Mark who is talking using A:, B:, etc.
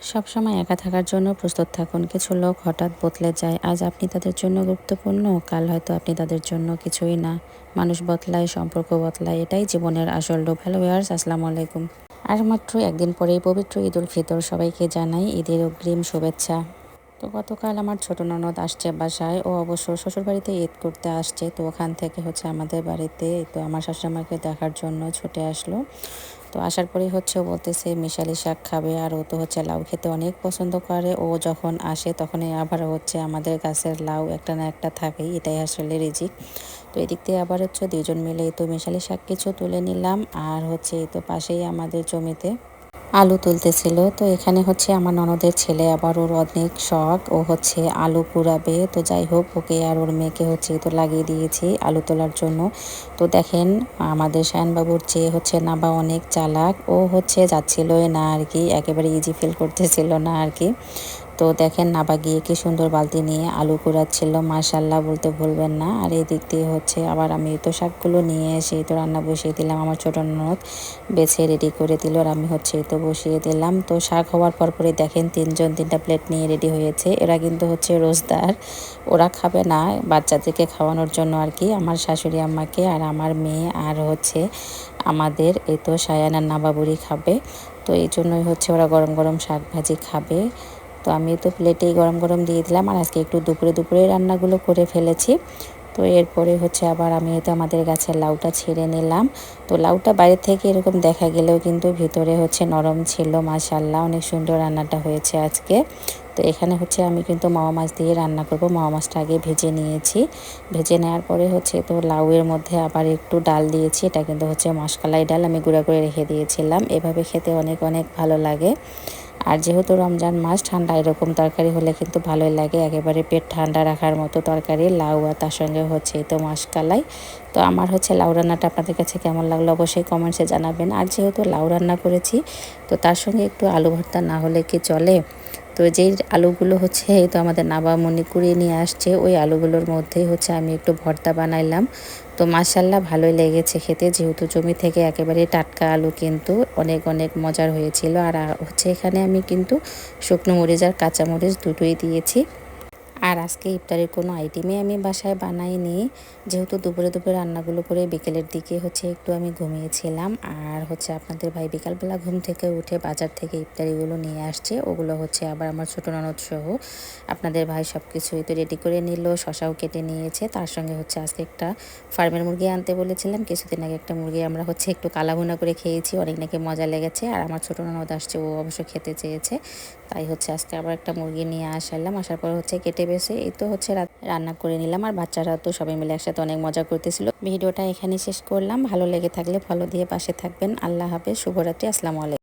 A: সবসময় একা থাকার জন্য প্রস্তুত থাকুন। কিছু লোক হঠাৎ বদলে যায়। আজ আপনি তাদের জন্য গুরুত্বপূর্ণ, কাল হয়তো আপনি তাদের জন্য কিছুই না। মানুষ বদলায়, সম্পর্ক বদলায়, এটাই জীবনের আসল রূপ। হ্যালো ভিউয়ার্স, আসসালামু আলাইকুম। আর মাত্র একদিন পরেই পবিত্র ঈদ উল ফিতর। সবাইকে জানাই ঈদের অগ্রিম শুভেচ্ছা। তো গতকাল আমার ছোট ননদ আসছে বাসায়। ও অবশ্য শ্বশুরবাড়িতে ঈদ করতে আসছে। তো ওখান থেকে আমাদের বাড়িতে তো আমার শাশুড়িমাকে দেখার জন্য ছুটে আসলো। তো আসার পরেই ও বলতেছে মিশালি শাক খাবে, আর ও তো লাউ খেতে অনেক পছন্দ করে। ও যখন আসে তখনই আবার আমাদের গাছের লাউ একটা না একটা থাকেই, এটাই আসলে রিজিক। তো এদিক দিয়ে আবার দুইজন মিলে তো মিশালি শাক কিছু তুলে নিলাম। আর এই তো পাশেই আমাদের জমিতে আলু তুলতেছিল। তো এখানে আমার ননদের ছেলে, আবার ওর অনেক শখ, ও আলু কুড়াবে। তো যাই হোক, ওকে আর ওর মেয়েকে তো লাগিয়ে দিয়েছি আলু তোলার জন্য। তো দেখেন, আমাদের শায়নবাবুর চেয়ে নাবা অনেক চালাক। ও যাচ্ছিলই না আর কি, একেবারে ইজি ফিল করতেছিল না আর কি। তো দেখেন, নাবা গিয়ে কি সুন্দর বালতি নিয়ে আলু কুড়াচ্ছিল, মাশাল্লাহ বলতে ভুলবেন না। আর এই দিক দিয়ে আবার আমি তো শাকগুলো নিয়ে এসে তো রান্না বসিয়ে দিলাম। আমার ছোট ননদ বেছে রেডি করে দিল, আর আমি তো বসিয়ে দিলাম। তো শাক হওয়ার পরে দেখেন তিনজন তিনটা প্লেট নিয়ে রেডি হয়েছে। এরা কিন্তু রোজদার, ওরা খাবে না, বাচ্চাদেরকে খাওয়ানোর জন্য আর কি। আমার শাশুড়ি আম্মাকে আর আমার মেয়ে আর আমাদের এই তো সায়ান আর নাবাবুরি খাবে। তো এই জন্যই ওরা গরম গরম শাক ভাজি খাবে। তো আমি তো প্লেটেই গরম গরম দিয়ে দিলাম। আর আজকে একটু দুপুরে দুপুরে রান্নাগুলো করে ফেলেছি। তো এরপরে আবার আমি আমাদের গাছের লাউটা ছিঁড়ে নিলাম। তো লাউটা বাইরে থেকে এরকম দেখা গেলেও কিন্তু ভিতরে নরম ছিল, মাশাল্লাহ অনেক সুন্দর রান্নাটা হয়েছে আজকে। তো এখানে আমি কিন্তু মাওয়া মাছ দিয়ে রান্না করব। মাওয়া মাছটা আগে ভেজে নিয়েছি। ভেজে নেওয়ার পরে তো লাউয়ের মধ্যে আবার একটু ডাল দিয়েছি। এটা কিন্তু মাসকালাই ডাল, আমি গুঁড়া করে রেখে দিয়েছিলাম। এভাবে খেতে অনেক অনেক ভালো লাগে। আর যেহেতু রমজান মাস, ঠান্ডা এরকম তরকারি হলে কিন্তু ভালোই লাগে, একেবারে পেট ঠান্ডা রাখার মতো তরকারি লাউ। আর তার সঙ্গে এই তো মাসকালাই। তো আমার লাউ রান্নাটা আপনাদের কাছে কেমন লাগলো অবশ্যই কমেন্টসে জানাবেন। আর যেহেতু লাউ রান্না করেছি, তো তার সঙ্গে একটু আলু ভর্তা না হলে কি চলে। তো যেই আলুগুলো এই তো আমাদের নাবামণি কুড়িয়ে নিয়ে আসছে, ওই আলুগুলোর মধ্যেই আমি একটু ভর্তা বানাইলাম। তো মাশাল্লাহ ভালোই লেগেছে খেতে, যেহেতু জমি থেকে একেবারে টাটকা আলু, কিন্তু অনেক অনেক মজার হয়েছিল। আর এখানে আমি কিন্তু শুকনো মরিচ আর কাঁচা মরিচ দুটোই দিয়েছি। আর আজকে ইফতারের কোনো আইটেমই আমি বাসায় বানাইনি, যেহেতু দুপুরে দুপুরে রান্নাগুলো করে বিকেলের দিকে একটু আমি ঘুমিয়েছিলাম। আর আপনাদের ভাই বিকালবেলা ঘুম থেকে উঠে বাজার থেকে ইফতারিগুলো নিয়ে আসছে। ওগুলো আবার আমার ছোটো ননদ সহ আপনাদের ভাই সব কিছুই তো রেডি করে নিল, শশাও কেটে নিয়েছে। তার সঙ্গে আজকে একটা ফার্মের মুরগি আনতে বলেছিলাম, কিছুদিন আগে একটা মুরগি আমরা একটু কালাভুনা করে খেয়েছি, অনেক নাকি মজা লেগেছে। আর আমার ছোটো ননদ আসছে, ও অবশ্য খেতে চেয়েছে, তাই আজকে আবার একটা মুরগি নিয়ে আসলাম। আসার পর কেটে বেছে এই তো রান্না করে নিলাম। আর বাচ্চারা তো সবাই মিলে একসাথে অনেক মজা করতেছিল। ভিডিওটা এখানেই শেষ করলাম। ভালো লেগে থাকলে ফলো দিয়ে পাশে থাকবেন। আল্লাহ হাফেজ, শুভরাত্রি, আসসালামু আলাইকুম।